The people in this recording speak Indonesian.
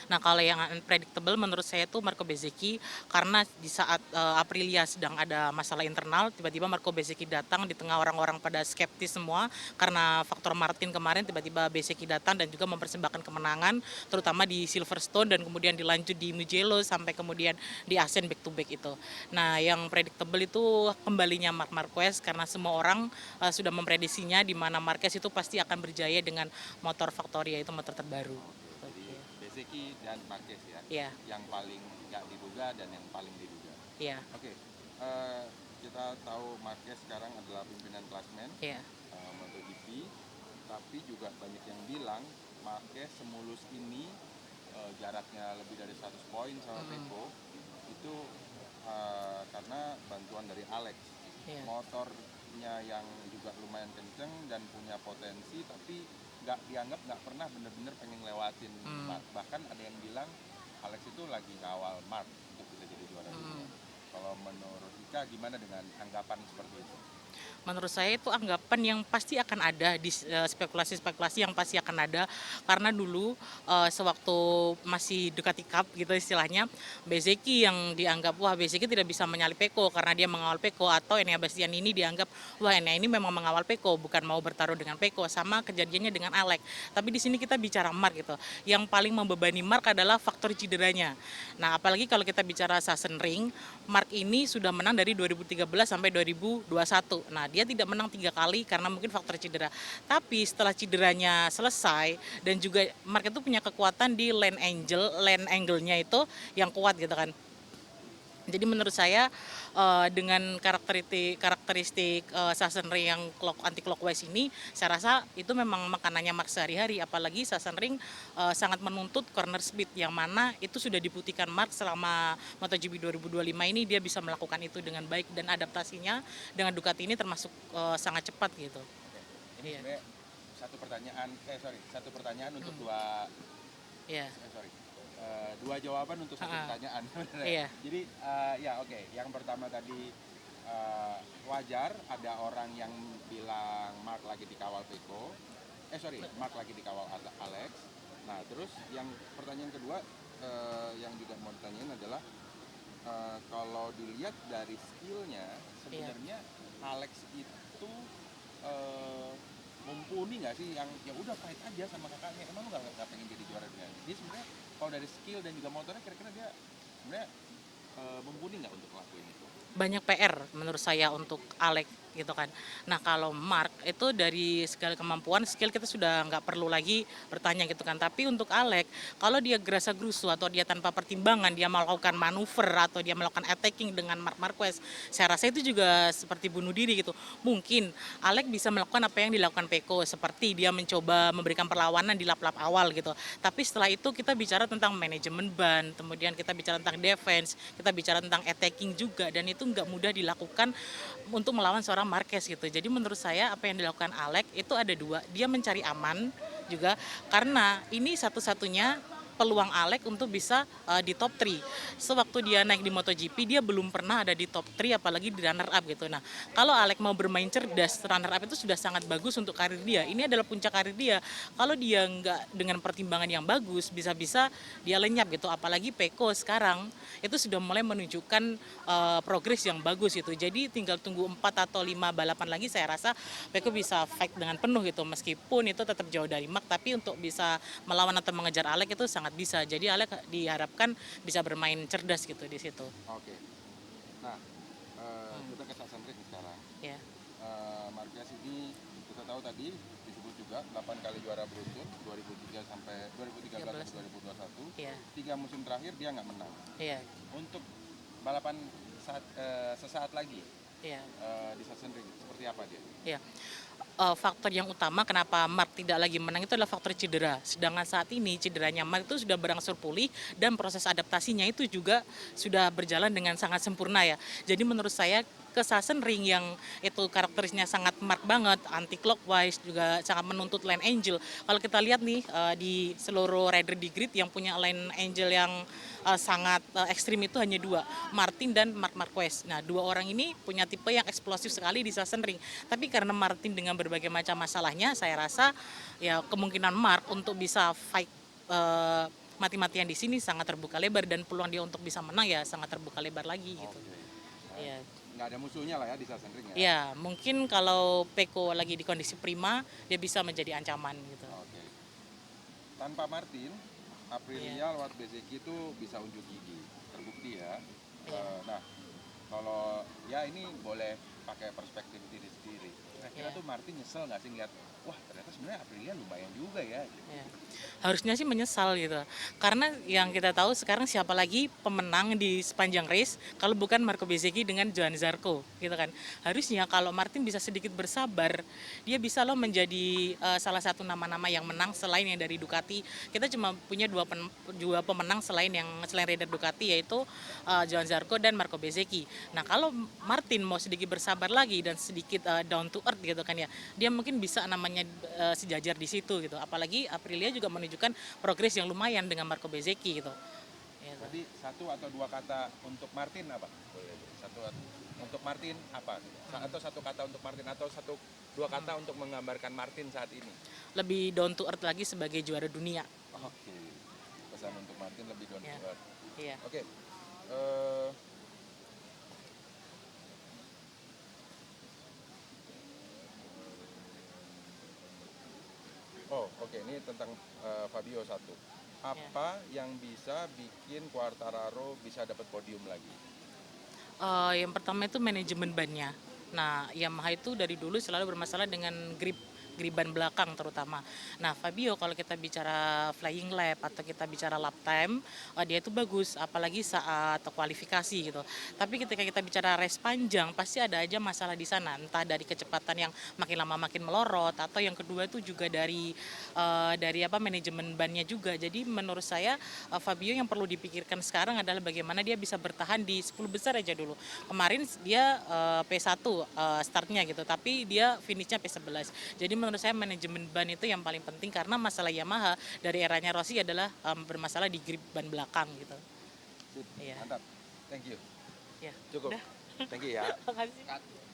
Nah, kalau yang unpredictable menurut saya itu Marco Bezzecchi, karena di saat Aprilia sedang ada masalah internal, tiba-tiba Marco Bezzecchi datang di tengah orang-orang pada skeptis semua karena faktor Martin kemarin, tiba-tiba Bezzecchi datang dan juga mempersembahkan kemenangan terutama di Silverstone dan kemudian dilanjut di Mugello sampai kemudian di Asen back to back itu. Nah, yang predictable itu kembalinya Marc Marquez karena semua orang sudah memprediksinya di mana Marquez itu pasti akan berjaya dengan motor Factoria, itu motor terbaru. Oke, jadi Bezzecchi dan Marquez ya, Iya, yang paling nggak diduga dan yang paling diduga. iya, Oke, eh, kita tahu Marquez sekarang adalah pimpinan klasmen iya. MotoGP, tapi juga banyak yang bilang Marquez semulus ini jaraknya lebih dari 100 poin sama Pecco itu karena bantuan dari Alex. Iya. Motornya yang juga lumayan kenceng dan punya potensi, tapi nggak dianggap nggak pernah bener-bener pengen lewatin Mark. Bahkan ada yang bilang Alex itu lagi ngawal Mark untuk bisa jadi juara dunia. Kalau menurut Ika gimana dengan anggapan seperti itu? Menurut saya itu anggapan yang pasti akan ada di spekulasi-spekulasi yang pasti akan ada karena dulu sewaktu masih Ducati Cup gitu istilahnya, Bezzecchi yang dianggap wah Bezzecchi tidak bisa menyalip Pecco karena dia mengawal Pecco, atau Enea Bastianini ini dianggap wah Enea ini memang mengawal Pecco bukan mau bertaruh dengan Pecco, sama kejadiannya dengan Alex. Tapi di sini kita bicara Mark gitu. Yang paling membebani Mark adalah faktor cederanya. Nah, apalagi kalau kita bicara Sachsenring, Mark ini sudah menang dari 2013 sampai 2021. Nah, dia tidak menang 3 kali karena mungkin faktor cedera. Tapi setelah cederanya selesai dan juga Mark itu punya kekuatan di lane angle-nya itu yang kuat gitu kan. Jadi menurut saya dengan karakteristik Sachsenring yang anti clockwise ini, saya rasa itu memang makanannya Mark sehari-hari. Apalagi Sachsenring sangat menuntut corner speed, yang mana itu sudah dibuktikan Mark selama MotoGP 2025 ini, dia bisa melakukan itu dengan baik dan adaptasinya dengan Ducati ini termasuk sangat cepat gitu. Oke, ini Iya, sebenarnya satu pertanyaan untuk dua iya, sorry dua jawaban untuk satu pertanyaan sebenarnya. iya, Jadi ya oke, yang pertama tadi wajar ada orang yang bilang Mark lagi dikawal Pecco, Mark lagi dikawal Alex. Nah terus yang pertanyaan kedua yang juga mau ditanyain adalah kalau dilihat dari skillnya iya. sebenarnya Alex itu eh, mumpuni nggak sih, yang ya udah fight aja sama kakaknya, emang lu nggak pengen jadi juara dunia? Dia sebenarnya kalau dari skill dan juga motornya kira-kira dia sebenarnya mumpuni nggak untuk ngelakuin itu? Banyak PR menurut saya untuk Alex gitu kan. Nah, kalau Mark itu dari segala kemampuan skill kita sudah nggak perlu lagi bertanya gitu kan. Tapi untuk Alex, kalau dia gerasa gerusu atau dia tanpa pertimbangan dia melakukan manuver atau dia melakukan attacking dengan Marc Marquez, saya rasa itu juga seperti bunuh diri gitu. Mungkin Alex bisa melakukan apa yang dilakukan Pecco, seperti dia mencoba memberikan perlawanan di lap-lap awal gitu. Tapi setelah itu kita bicara tentang manajemen ban, kemudian kita bicara tentang defense, kita bicara tentang attacking juga, dan itu nggak mudah dilakukan untuk melawan seorang Marquez gitu. Jadi menurut saya apa yang dilakukan Alex itu ada dua, dia mencari aman juga karena ini satu-satunya peluang Alex untuk bisa di top 3. Sewaktu dia naik di MotoGP dia belum pernah ada di top 3 apalagi di runner up gitu. Nah, kalau Alex mau bermain cerdas, runner up itu sudah sangat bagus untuk karir dia. Ini adalah puncak karir dia. Kalau dia nggak dengan pertimbangan yang bagus, bisa-bisa dia lenyap gitu. Apalagi Pecco sekarang itu sudah mulai menunjukkan progres yang bagus itu. Jadi tinggal tunggu 4 atau 5 balapan lagi, saya rasa Pecco bisa fight dengan penuh gitu. Meskipun itu tetap jauh dari Mark, tapi untuk bisa melawan atau mengejar Alex itu sangat bisa. Jadi Alex diharapkan bisa bermain cerdas gitu di situ. Oke, nah kita ke Sachsenring sekarang. Ya, Marquez ini kita tahu tadi disebut juga 8 kali juara beruntun 2003 sampai 2013 sampai 2021. ya, 3 musim terakhir dia nggak menang. ya, Untuk balapan sesaat lagi ya. di Sachsenring seperti apa dia? Ya, faktor yang utama kenapa Mark tidak lagi menang itu adalah faktor cedera. Sedangkan saat ini cederanya Mark itu sudah berangsur pulih dan proses adaptasinya itu juga sudah berjalan dengan sangat sempurna ya. Jadi menurut saya ke Sachsenring yang itu karakterisnya sangat Mark banget, anti clockwise, juga sangat menuntut lane angel. Kalau kita lihat nih di seluruh rider di grid yang punya lane angel yang sangat ekstrim itu hanya dua, Martin dan Marc Marquez. Nah, dua orang ini punya tipe yang eksplosif sekali di Sachsenring. Tapi karena Martin dengan berbagai macam masalahnya, saya rasa ya kemungkinan Mark untuk bisa fight mati-matian di sini sangat terbuka lebar dan peluang dia untuk bisa menang ya sangat terbuka lebar lagi gitu. Oke. Iya. Nggak ada musuhnya lah ya di Sachsenring ya. Ya, mungkin kalau Peko lagi di kondisi prima, dia bisa menjadi ancaman gitu. Oke. Tanpa Martin, Iya. Aprilia lewat Bezeki itu bisa unjuk gigi. Terbukti ya. Iya. Nah, kalau ya ini boleh pakai perspektif diri sendiri. Kira-kira Iya. tuh Martin nyesel nggak sih ngeliat, wah ternyata sebenarnya Aprilia lumayan juga ya. Ya. Harusnya sih menyesal gitu. Karena yang kita tahu sekarang siapa lagi pemenang di sepanjang race kalau bukan Marco Bezzecchi dengan Johan Zarco gitu kan. Harusnya kalau Martin bisa sedikit bersabar, dia bisa loh menjadi salah satu nama-nama yang menang selain yang dari Ducati. Kita cuma punya dua pemenang selain rider Ducati yaitu Johan Zarco dan Marco Bezzecchi. Nah, kalau Martin mau sedikit bersabar lagi dan sedikit down to earth gitu kan ya, dia mungkin bisa namanya sejajar di situ gitu. Apalagi Aprilia juga menunjukkan progres yang lumayan dengan Marco Bezzecchi gitu. Gitu. Berarti satu atau dua kata untuk Martin apa? Boleh. Untuk Martin apa? Atau satu kata untuk Martin atau dua kata untuk menggambarkan Martin saat ini? Lebih down to earth lagi sebagai juara dunia. Oke. Pesan untuk Martin lebih down Ya. to earth. Iya. Oke. Eh, oke. Ini tentang Fabio satu. Apa yang bisa bikin Quartararo bisa dapat podium lagi? Yang pertama itu manajemen bannya. Nah, Yamaha itu dari dulu selalu bermasalah dengan grip ban belakang terutama. Nah, Fabio kalau kita bicara flying lap atau kita bicara lap time, dia itu bagus apalagi saat kualifikasi gitu. Tapi ketika kita bicara race panjang pasti ada aja masalah di sana, entah dari kecepatan yang makin lama makin melorot atau yang kedua itu juga dari apa manajemen bannya juga. Jadi menurut saya Fabio yang perlu dipikirkan sekarang adalah bagaimana dia bisa bertahan di 10 besar aja dulu. Kemarin dia P1 startnya gitu, tapi dia finishnya P11. Jadi menurut saya manajemen ban itu yang paling penting karena masalah Yamaha dari eranya Rossi adalah bermasalah di grip ban belakang gitu. Sip, Iya. mantap. Thank you. Ya. Cukup. Udah. Thank you ya. Makasih.